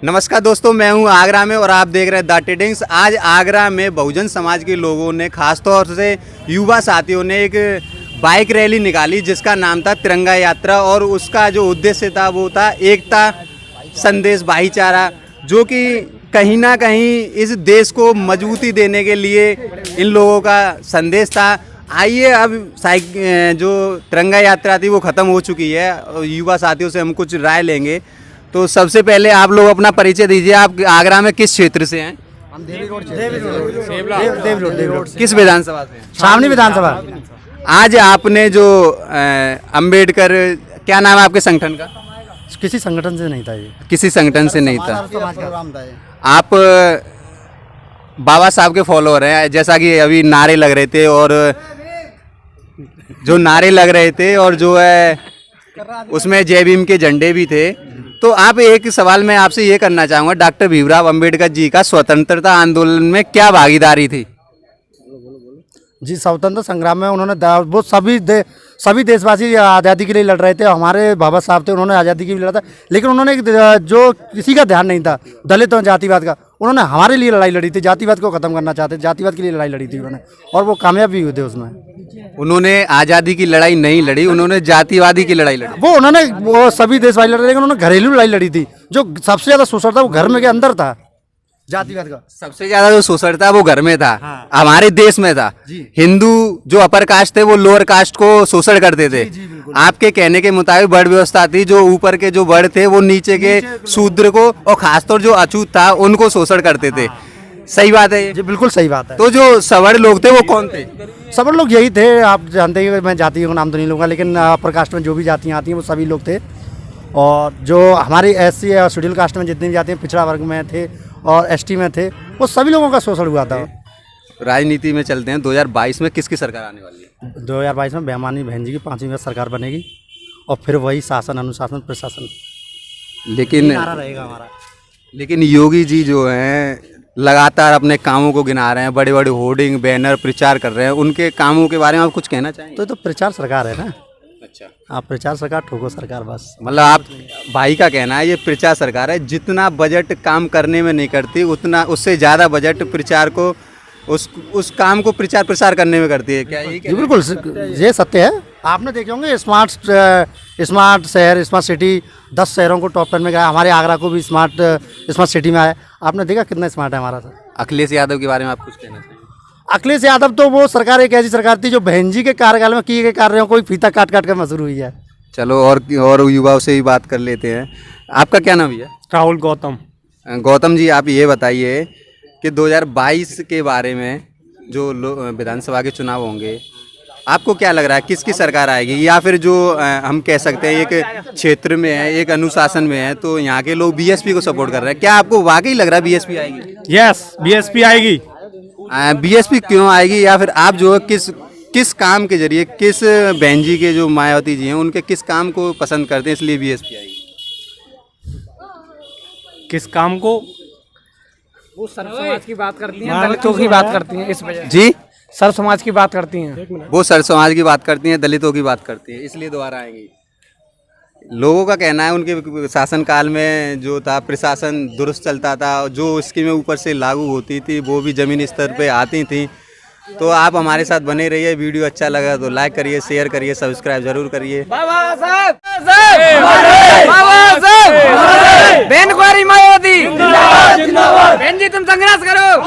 नमस्कार दोस्तों, मैं हूं आगरा में और आप देख रहे हैं द टिडिंग्स। आज आगरा में बहुजन समाज के लोगों ने, खासतौर से युवा साथियों ने एक बाइक रैली निकाली जिसका नाम था तिरंगा यात्रा। और उसका जो उद्देश्य था वो था एकता, संदेश, भाईचारा, जो कि कहीं ना कहीं इस देश को मजबूती देने के लिए इन लोगों का संदेश था। आइए अब जो तिरंगा यात्रा थी वो ख़त्म हो चुकी है और युवा साथियों से हम कुछ राय लेंगे। तो सबसे पहले आप लोग अपना परिचय दीजिए। आप आगरा में किस क्षेत्र से हैं? हम देवी रोड किस विधानसभा से हैं? सामने विधानसभा। आज आपने जो अंबेडकर, क्या नाम है आपके संगठन का? किसी संगठन से नहीं था ये, किसी संगठन से नहीं था। समाज का प्रोग्राम था ये। आप बाबा साहब के फॉलोअर हैं, जैसा कि अभी नारे लग रहे थे और जो है उसमें जय भीम के झंडे भी थे। तो आप, एक सवाल मैं आपसे ये करना चाहूँगा, डॉक्टर भीमराव अंबेडकर जी का स्वतंत्रता आंदोलन में क्या भागीदारी थी? जी, स्वतंत्र संग्राम में उन्होंने वो सभी देशवासी आज़ादी के लिए लड़ रहे थे। हमारे बाबा साहब थे, उन्होंने आज़ादी के लिए लड़ा था, लेकिन उन्होंने जो किसी का ध्यान नहीं था, दलित और जातिवाद का, उन्होंने हमारे लिए लड़ाई लड़ी थी। जातिवाद को ख़त्म करना चाहते, जातिवाद के लिए लड़ाई लड़ी थी उन्होंने, और वो कामयाब भी हुए थे उसमें। उन्होंने आज़ादी की लड़ाई नहीं लड़ी, उन्होंने जातिवादी की लड़ाई लड़ी। वो सभी देशवासी लड़ रहे, लेकिन उन्होंने घरेलू लड़ाई लड़ी थी। जो सबसे ज़्यादा शोषण था वो घर में के अंदर था, जातिवाद का। सबसे ज्यादा जो शोषण था वो घर में था। हाँ। हमारे देश में था। हिंदू जो अपर कास्ट थे वो लोअर कास्ट को शोषण करते थे। आपके कहने के मुताबिक वर्ण व्यवस्था थी, जो ऊपर के जो वर्ण थे वो नीचे के शूद्र को और खासतौर जो अछूत था उनको शोषण करते थे। सही बात है ये? जी, बिल्कुल सही बात है। तो जो सवर्ण लोग थे वो कौन थे? सवर्ण लोग यही थे, आप जानते हैं, मैं जातियों का नाम तो नहीं लूँगा, लेकिन अपर कास्ट में जो भी जातियाँ आती हैं वो सभी लोग थे। और जो हमारी SC और शेड्यूल कास्ट में जितनी भी जाति हैं, पिछड़ा वर्ग में थे और ST में थे, वो सभी लोगों का शोषण हुआ था। राजनीति में चलते हैं, 2022 में किसकी सरकार आने वाली है? 2022 में बेमानी बहन जी की 5वीं बार सरकार बनेगी और फिर वही शासन, अनुशासन, प्रशासन लेकिन रहेगा हमारा। लेकिन योगी जी जो हैं लगातार अपने कामों को गिना रहे हैं, बड़े बड़े होर्डिंग, बैनर प्रचार कर रहे हैं। उनके कामों के बारे में आप कुछ कहना चाहेंगे? तो प्रचार सरकार है ना। अच्छा, आप प्रचार सरकार, ठोको सरकार, बस। मतलब आप भाई का कहना है ये प्रचार सरकार है, जितना बजट काम करने में नहीं करती उतना उससे ज़्यादा बजट प्रचार को, उस काम को प्रचार प्रसार करने में करती है। क्या ये? बिल्कुल, ये सत्य है। आपने देखे होंगे स्मार्ट शहर, स्मार्ट सिटी 10 शहरों को टॉप 10 में गया। हमारे आगरा को भी स्मार्ट सिटी में आया। आपने देखा कितना स्मार्ट है हमारा सर। अखिलेश यादव के बारे में आप कुछ कहना चाहेंगे? अखिलेश यादव तो वो सरकार एक ऐसी सरकार थी जो बहन जी के कार्यकाल में किए गए कार्यों को फीता काट काट कर मशहूर हुई है। चलो और युवाओं से भी बात कर लेते हैं। आपका क्या नाम है? राहुल गौतम। गौतम जी, आप ये बताइए कि 2022 के बारे में जो विधानसभा के चुनाव होंगे, आपको क्या लग रहा है किसकी सरकार आएगी? या फिर जो हम कह सकते हैं एक क्षेत्र में है, एक अनुशासन में है, तो यहाँ के लोग BSP को सपोर्ट कर रहे हैं। क्या आपको वाकई लग रहा है BSP आएगी? यस, BSP आएगी। BSP क्यों आएगी? या फिर आप जो किस काम के जरिए, किस बहन जी के जो मायावती जी हैं उनके किस काम को पसंद करते हैं इसलिए BSP आएगी? किस काम को? वो सर्व समाज की बात करती हैं, दलितों की बात करती हैं, इस वजह जी, सर्व समाज की बात करती हैं। वो सर्व समाज की बात करती हैं, दलितों की बात करती हैं, इसलिए दोबारा आएंगी। लोगों का कहना है उनके शासनकाल में जो था प्रशासन दुरुस्त चलता था, जो स्कीमें ऊपर से लागू होती थी वो भी ज़मीनी स्तर पे आती थी। तो आप हमारे साथ बने रहिए। वीडियो अच्छा लगा तो लाइक करिए, शेयर करिए, सब्सक्राइब जरूर करिए। बाबा साहब, बहन कुंवारी मायावती, बहन जी तुम संघर्ष करो।